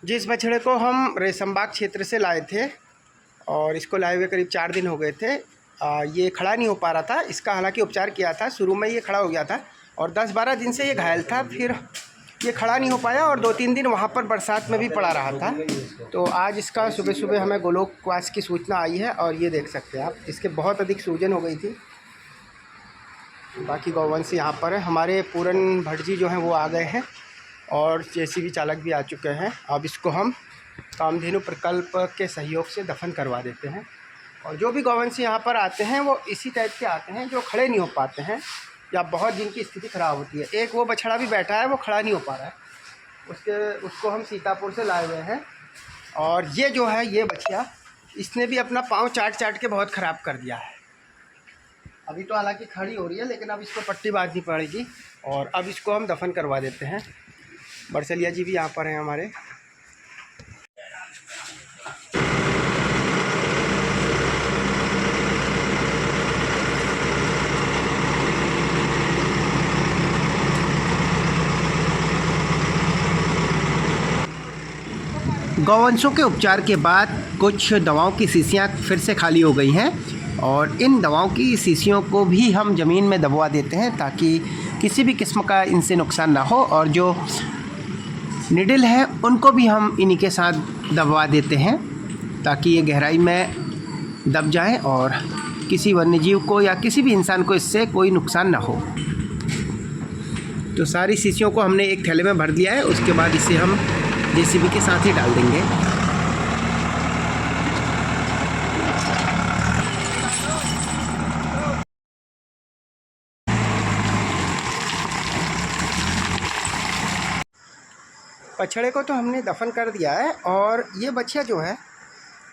जिस बछड़े को हम रेशमबाग क्षेत्र से लाए थे और इसको लाए हुए करीब 4 दिन हो गए थे, ये खड़ा नहीं हो पा रहा था। इसका हालांकि उपचार किया था, शुरू में ये खड़ा हो गया था और 10-12 दिन से ये घायल था, फिर ये खड़ा नहीं हो पाया और 2-3 दिन वहाँ पर बरसात में भी पड़ा रहा था। तो आज इसका सुबह सुबह हमें गोलोकवास की सूचना आई है और ये देख सकते हैं आप, इसके बहुत अधिक सूजन हो गई थी। बाकी गौवंश यहाँ पर है। हमारे पूरन भट्ट जी जो हैं वो आ गए हैं और जेसीबी चालक भी आ चुके हैं। अब इसको हम कामधेनु प्रकल्प के सहयोग से दफन करवा देते हैं। और जो भी गौवंश यहाँ पर आते हैं वो इसी टाइप के आते हैं जो खड़े नहीं हो पाते हैं या बहुत जिनकी स्थिति ख़राब होती है। एक वो बछड़ा भी बैठा है, वो खड़ा नहीं हो पा रहा है, उसको हम सीतापुर से लाए हुए हैं। और ये जो है ये बछिया, इसने भी अपना पाँव चाट के बहुत ख़राब कर दिया है। अभी तो हालांकि खड़ी हो रही है, लेकिन अब इसको पट्टी बांधनी पड़ेगी और अब इसको हम दफन करवा देते हैं। बरसलिया जी भी यहाँ पर हैं हमारे। गौवंशों के उपचार के बाद कुछ दवाओं की शीशियाँ फिर से खाली हो गई हैं और इन दवाओं की शीशियों को भी हम ज़मीन में दबवा देते हैं ताकि किसी भी किस्म का इनसे नुकसान ना हो। और जो निडल है उनको भी हम इन्हीं के साथ दबवा देते हैं ताकि ये गहराई में दब जाएं और किसी वन्यजीव को या किसी भी इंसान को इससे कोई नुकसान ना हो। तो सारी शीशियों को हमने एक थैले में भर दिया है, उसके बाद इसे हम जेसीबी के साथ ही डाल देंगे। बछड़े को तो हमने दफन कर दिया है और ये बछिया जो है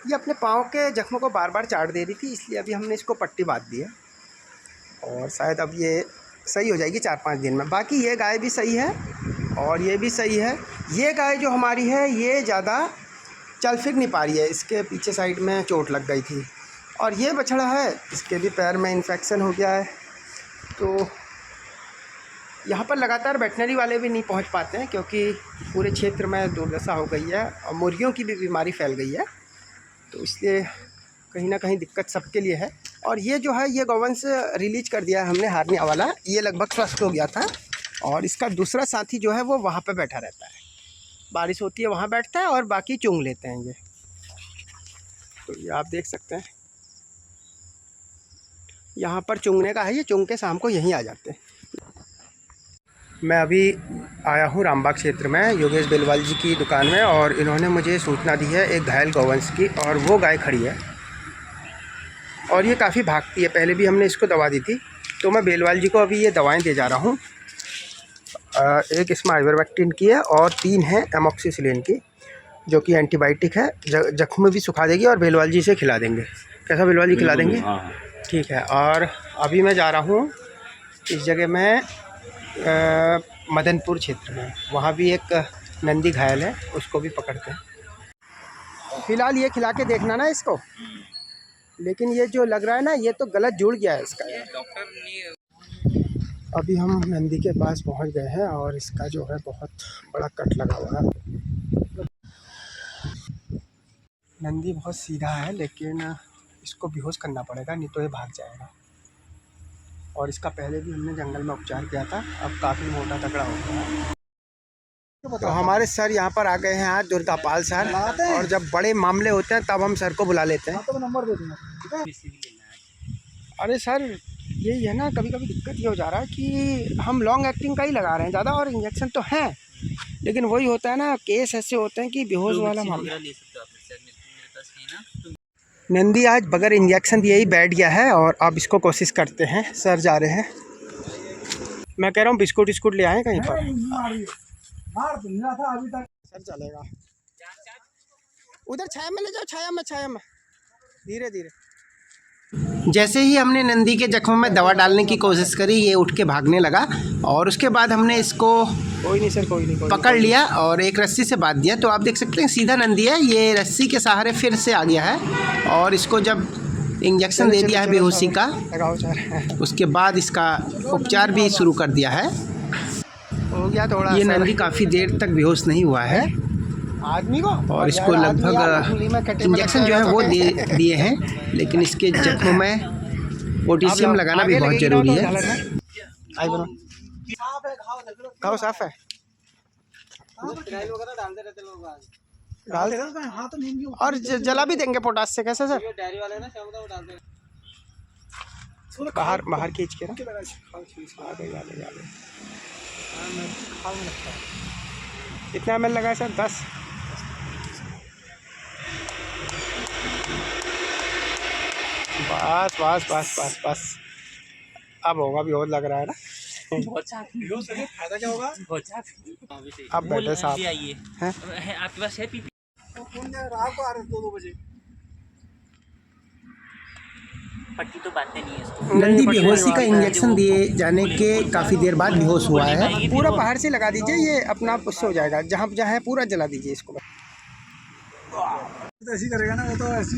ये अपने पाँव के जख्मों को बार बार चाट दे रही थी, इसलिए अभी हमने इसको पट्टी बांध दी है और शायद अब ये सही हो जाएगी 4-5 दिन में। बाकी ये गाय भी सही है और ये भी सही है। ये गाय जो हमारी है ये ज़्यादा चल फिर नहीं पा रही है, इसके पीछे साइड में चोट लग गई थी। और ये बछड़ा है, इसके भी पैर में इन्फेक्शन हो गया है। तो यहाँ पर लगातार वेटनरी वाले भी नहीं पहुँच पाते हैं क्योंकि पूरे क्षेत्र में दुर्दशा हो गई है और मुर्गियों की भी बीमारी फैल गई है, तो इसलिए कहीं ना कहीं दिक्कत सबके लिए है। और ये जो है ये गौवंश रिलीज कर दिया है हमने, हारनिया वाला, ये लगभग स्वस्थ हो गया था। और इसका दूसरा साथी जो है वो वहाँ पे बैठा रहता है, बारिश होती है वहाँ बैठता है और बाकी चुंग लेते हैं ये। तो ये आप देख सकते हैं यहाँ पर चुंगने का है, ये चुंग के शाम को यहीं आ जाते हैं। मैं अभी आया हूँ रामबाग क्षेत्र में योगेश बेलवाल जी की दुकान में और इन्होंने मुझे सूचना दी है एक घायल गौवंश की, और वो गाय खड़ी है और ये काफ़ी भागती है। पहले भी हमने इसको दवा दी थी, तो मैं बेलवाल जी को अभी ये दवाएं दे जा रहा हूँ। एक इसमें आइवरमेक्टिन की है और 3 है एमोक्सिसिलिन की, जो कि एंटीबायोटिक है, जख्म भी सुखा देगी और बेलवाल जी से खिला देंगे। कैसा बेलवाल जी, खिला देंगे? ठीक है। और अभी मैं जा रहा हूँ इस जगह में मदनपुर क्षेत्र में, वहाँ भी एक नंदी घायल है, उसको भी पकड़ते हैं। फ़िलहाल ये खिला के देखना ना इसको, लेकिन ये जो लग रहा है ना ये तो गलत जुड़ गया है इसका। अभी हम नंदी के पास पहुंच गए हैं और इसका जो है बहुत बड़ा कट लगा हुआ है। नंदी बहुत सीधा है, लेकिन इसको बेहोश करना पड़ेगा, नहीं तो ये भाग जाएगा। और इसका पहले भी हमने जंगल में उपचार किया था, अब काफ़ी मोटा तगड़ा हो गया है। तो हमारे सर यहाँ पर आ गए हैं आज, दुर्गापाल सर, और जब बड़े मामले होते हैं तब हम सर को बुला लेते हैं। तो नंबर दे दूँगा, ठीक है? अरे सर यही है ना, कभी कभी दिक्कत ये हो जा रहा है कि हम लॉन्ग एक्टिंग का ही लगा रहे हैं ज़्यादा, और इंजेक्शन तो हैं, लेकिन वही होता है ना, केस ऐसे होते हैं कि बेहोश वाला मामला। नंदी आज बगैर इंजेक्शन दिए ही बैठ गया है और अब इसको कोशिश करते हैं। सर जा रहे हैं, मैं कह रहा हूँ बिस्कुट विस्कुट ले आए कहीं पर। सर चलेगा, उधर छाया में ले जाओ, छाया में धीरे धीरे। जैसे ही हमने नंदी के जख्म में दवा डालने की कोशिश करी, ये उठ के भागने लगा और उसके बाद हमने इसको कोई नहीं सर, कोई नहीं पकड़ लिया और एक रस्सी से बांध दिया। तो आप देख सकते हैं सीधा नंदी है, ये रस्सी के सहारे फिर से आ गया है और इसको जब इंजेक्शन दे दिया है बेहोशी का, उसके बाद इसका उपचार भी शुरू कर दिया है। हो गया थोड़ा, ये नंदी काफ़ी देर तक बेहोश नहीं हुआ है आदमी को, और इसको लगभग इंजेक्शन जो है वो दिए हैं, लेकिन इसके जख्मों में पोटेशियम लगाना भी बहुत ज़रूरी है। घाव साफ है, डाल और जला भी देंगे पोटास से। कैसे सर? बाहर बाहर खींच के ना, कितना ml लगा है सर? 10। बस बस बस बस बस, अब होगा भी और लग रहा है ना। फायदा क्या होगा? अब बैठे साहब हैं आपके पास है पीपी? रात को आ रहे 2 बजे। पट्टी तो बांधते नहीं है इसको। नंदी बेहोशी का इंजेक्शन दिए जाने के काफ़ी देर बाद बेहोश हुआ है। पूरा बाहर से लगा दीजिए, ये अपना आप उससे हो जाएगा। जहाँ जहाँ है पूरा जला दीजिए इसको। तो ऐसी करेगा ना वो, तो ऐसी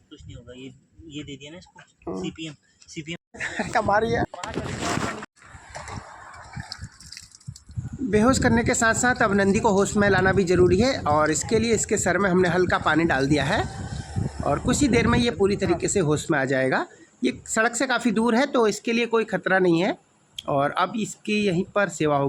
कुछ नहीं होगा। ये दे दिया ना इसको सीपीएम कमारी है। बेहोश करने के साथ साथ अब नंदी को होश में लाना भी ज़रूरी है, और इसके लिए इसके सर में हमने हल्का पानी डाल दिया है और कुछ ही देर में ये पूरी तरीके से होश में आ जाएगा। ये सड़क से काफ़ी दूर है तो इसके लिए कोई ख़तरा नहीं है, और अब इसकी यहीं पर सेवा होगी।